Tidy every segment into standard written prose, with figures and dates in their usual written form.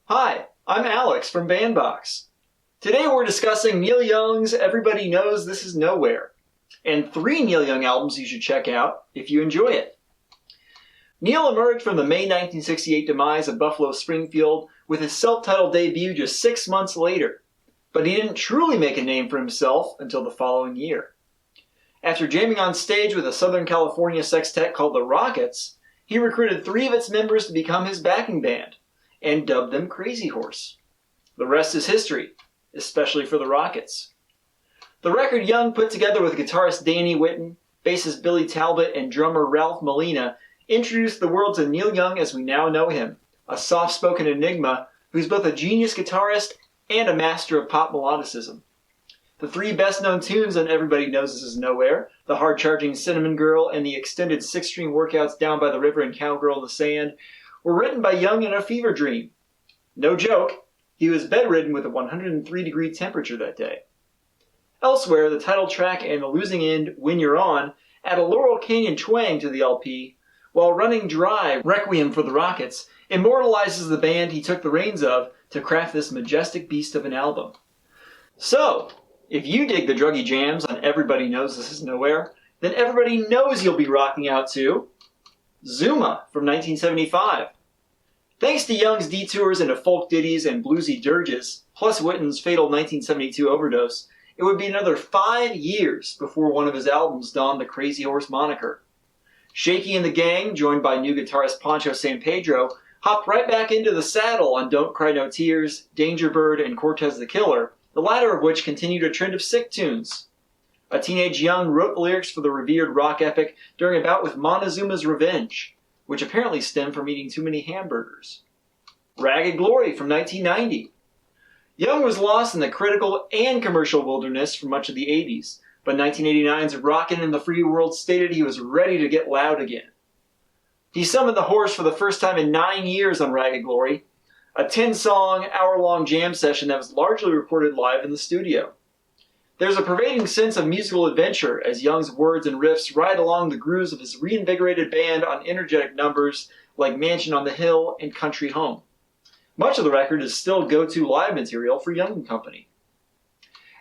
Hi, I'm Alex from Bandbox. Today we're discussing Neil Young's Everybody Knows This Is Nowhere, and 3 Neil Young albums you should check out if you enjoy it. Neil emerged from the May 1968 demise of Buffalo Springfield with his self-titled debut just 6 months later, but he didn't truly make a name for himself until the following year. After jamming on stage with a Southern California sextet called the Rockets, he recruited 3 of its members to become his backing band, and dubbed them Crazy Horse. The rest is history, especially for the Rockets. The record Young put together with guitarist Danny Whitten, bassist Billy Talbot, and drummer Ralph Molina introduced the world to Neil Young as we now know him, a soft-spoken enigma who's both a genius guitarist and a master of pop melodicism. The 3 best-known tunes on Everybody Knows This Is Nowhere, the hard-charging Cinnamon Girl and the extended 6-string workouts Down by the River and Cowgirl in the Sand, were written by Young in a fever dream. No joke, he was bedridden with a 103-degree temperature that day. Elsewhere, the title track and the losing end, When You're On, add a Laurel Canyon twang to the LP, while Running Dry, Requiem for the Rockets, immortalizes the band he took the reins of to craft this majestic beast of an album. So, if you dig the druggy jams on Everybody Knows This Is Nowhere, then everybody knows you'll be rocking out to Zuma from 1975. Thanks to Young's detours into folk ditties and bluesy dirges, plus Whitten's fatal 1972 overdose, it would be another 5 years before one of his albums donned the Crazy Horse moniker. Shaky and the gang, joined by new guitarist Pancho San Pedro, hopped right back into the saddle on Don't Cry No Tears, Danger Bird, and Cortez the Killer, the latter of which continued a trend of sick tunes. A teenage Young wrote the lyrics for the revered rock epic during a bout with Montezuma's Revenge, which apparently stemmed from eating too many hamburgers. Ragged Glory from 1990. Young was lost in the critical and commercial wilderness for much of the 80s, but 1989's Rockin' in the Free World stated he was ready to get loud again. He summoned the horse for the first time in 9 years on Ragged Glory, a 10-song, hour-long jam session that was largely recorded live in the studio. There's a pervading sense of musical adventure as Young's words and riffs ride along the grooves of his reinvigorated band on energetic numbers like Mansion on the Hill and Country Home. Much of the record is still go-to live material for Young & Company.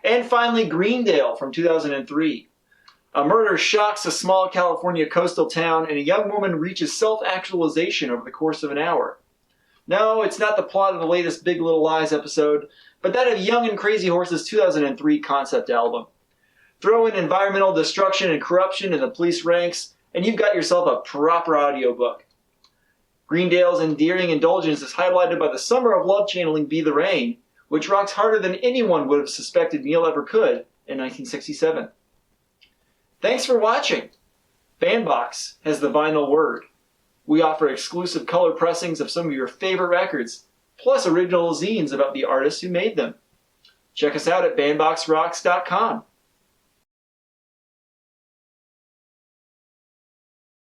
And finally, Greendale from 2003. A murder shocks a small California coastal town and a young woman reaches self-actualization over the course of an hour. No, it's not the plot of the latest Big Little Lies episode, but that of Young and Crazy Horse's 2003 concept album. Throw in environmental destruction and corruption in the police ranks, and you've got yourself a proper audiobook. Greendale's endearing indulgence is highlighted by the Summer of Love channeling Be the Rain, which rocks harder than anyone would have suspected Neil ever could in 1967. Thanks for watching. Bandbox has the vinyl word. We offer exclusive color pressings of some of your favorite records, plus original zines about the artists who made them. Check us out at bandboxrocks.com.